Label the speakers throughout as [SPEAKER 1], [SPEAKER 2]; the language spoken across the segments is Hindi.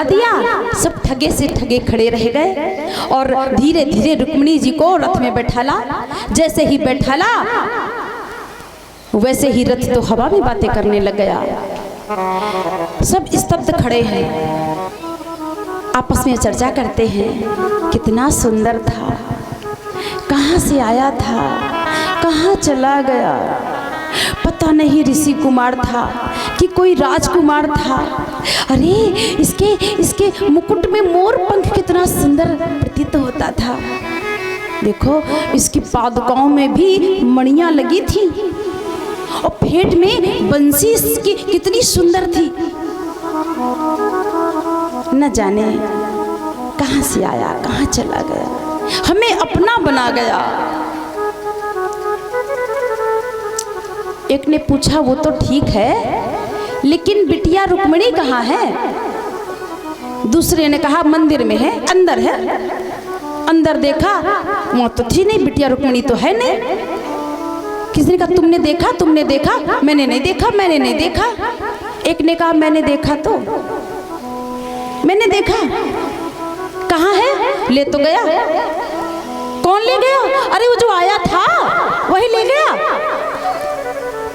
[SPEAKER 1] सुना दिया। सब ठगे से ठगे खड़े रह गए और धीरे धीरे रुक्मिणी जी को रथ में बैठाला। जैसे ही बैठाला वैसे ही रथ तो हवा में बातें करने लग गया। सब स्तब्ध खड़े हैं, आपस में चर्चा करते हैं, कितना सुंदर था, कहाँ से आया था, कहाँ चला गया, पता नहीं ऋषि कुमार था कि कोई राजकुमार था। अरे इसके मुकुट में मोर पंख कितना सुंदर प्रतीत होता था। देखो इसकी पादुकाओं में भी मणियां लगी थी और फेंट में बंसी इसकी कितनी सुंदर थी। न जाने कहाँ से आया, कहाँ चला गया, हमें अपना बना गया। एक ने पूछा वो तो ठीक है, लेकिन बिटिया रुक्मिणी कहाँ है? दूसरे ने कहा मंदिर में है, अंदर है। अंदर देखा वहां तो थी नहीं, बिटिया रुक्मिणी तो है नहीं। किसी ने कहा तुमने देखा, तुमने देखा? मैंने नहीं देखा, मैंने नहीं देखा। एक ने कहा मैंने देखा, तो मैंने देखा। कहाँ है? ले तो गया। कौन ले गया? अरे वो जो आया था वही ले गया।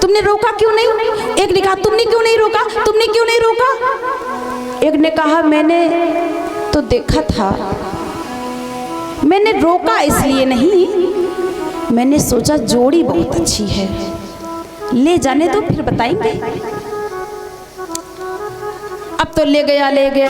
[SPEAKER 1] तुमने रोका क्यों नहीं? एक ने कहा तुमने क्यों नहीं रोका, तुमने क्यों नहीं रोका? एक ने कहा मैंने तो देखा था, मैंने रोका इसलिए नहीं, मैंने सोचा जोड़ी बहुत अच्छी है, ले जाने दो फिर बताएंगे। अब तो ले गया, ले गया।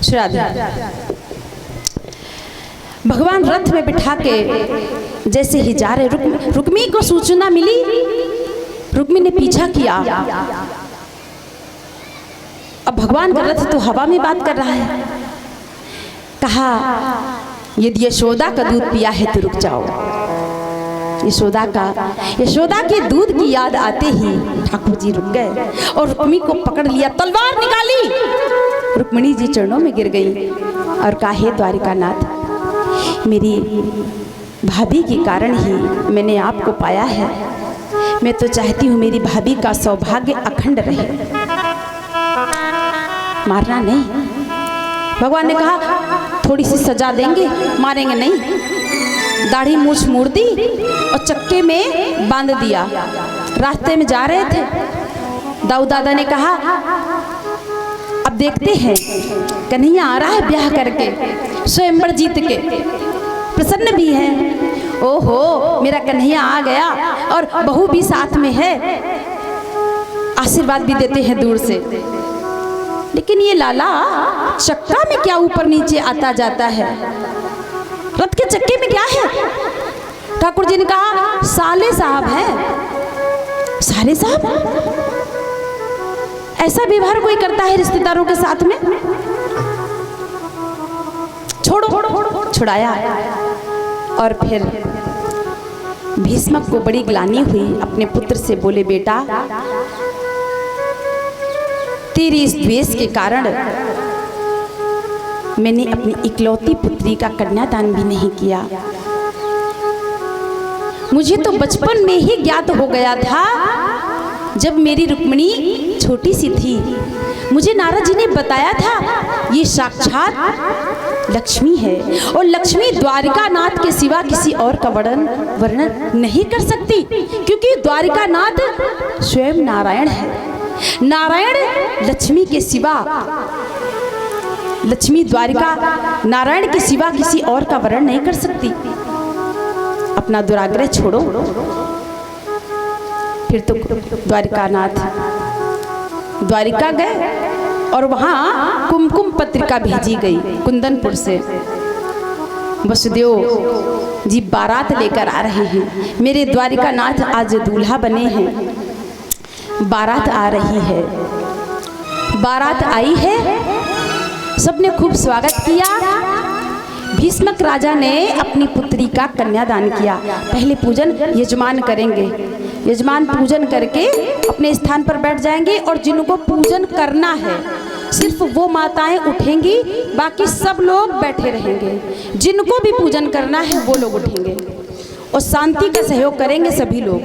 [SPEAKER 1] राधे भगवान रथ में बिठा के जैसे ही जा रहे, रुक्मिणी को सूचना मिली। रुक्मिणी ने पीछा किया। अब भगवान का रथ तो हवा में बात कर रहा है। कहा यदि यशोदा का दूध पिया है तो रुक जाओ। यशोदा के दूध की याद आते ही ठाकुर जी रुक गए और रुक्मिणी को पकड़ लिया, तलवार निकाली। रुक्मिणी जी चरणों में गिर गई और कहा हे द्वारिकानाथ, मेरी भाभी के कारण ही मैंने आपको पाया है। मैं तो चाहती हूँ मेरी भाभी का सौभाग्य अखंड रहे, मारना नहीं। भगवान ने कहा थोड़ी सी सजा देंगे, मारेंगे नहीं। दाढ़ी मूछ मोड़ दी और चक्के में बांध दिया। रास्ते में जा रहे थे, दाऊ दादा ने कहा अब देखते हैं, कन्हैया आ रहा है ब्याह करके, स्वयंवर जीत के, प्रसन्न भी है। ओहो मेरा कन्हैया आ गया और बहू भी साथ में है, आशीर्वाद भी देते हैं दूर से। लेकिन ये लाला चक्का में क्या ऊपर नीचे आता जाता है, रथ के चक्के में क्या है? ठाकुर जी ने कहा साले साहब है। साले साहब ऐसा व्यवहार कोई करता है रिश्तेदारों के साथ में? छोड़ो, छुड़ाया। और फिर भीष्मक को बड़ी ग्लानि हुई, अपने पुत्र से बोले बेटा तेरी इस द्वेष के कारण मैंने अपनी इकलौती पुत्री का कन्यादान भी नहीं किया। मुझे तो बचपन में ही ज्ञात हो गया था, जब मेरी रुक्मिणी छोटी सी थी मुझे नारद जी ने बताया था ये साक्षात लक्ष्मी है और लक्ष्मी द्वारिका नाथ के सिवा किसी और का वर्णन नहीं कर सकती, क्योंकि द्वारिका नाथ स्वयं नारायण है। नारायण लक्ष्मी के सिवा, लक्ष्मी द्वारिका नारायण के सिवा किसी और का वर्ण नहीं कर सकती। अपना दुराग्रह छोड़ो। फिर तो द्वारिकानाथ द्वारिका गए और वहाँ कुमकुम पत्रिका भेजी गई कुंदनपुर से। वसुदेव जी बारात लेकर आ रहे हैं, मेरे द्वारिकानाथ आज दूल्हा बने हैं। बारात आ रही है, बारात आई है, सबने खूब स्वागत किया। भीष्मक राजा ने अपनी पुत्री का कन्यादान किया। पहले पूजन यजमान करेंगे, यजमान पूजन करके अपने स्थान पर बैठ जाएंगे और जिनको पूजन करना है सिर्फ वो माताएं उठेंगी, बाकी सब लोग बैठे रहेंगे। जिनको भी पूजन करना है वो लोग उठेंगे और शांति का सहयोग करेंगे सभी लोग।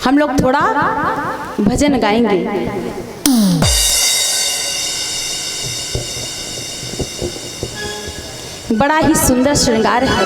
[SPEAKER 1] हम लोग थोड़ा भजन गाएंगे। बड़ा ही सुंदर श्रृंगार है।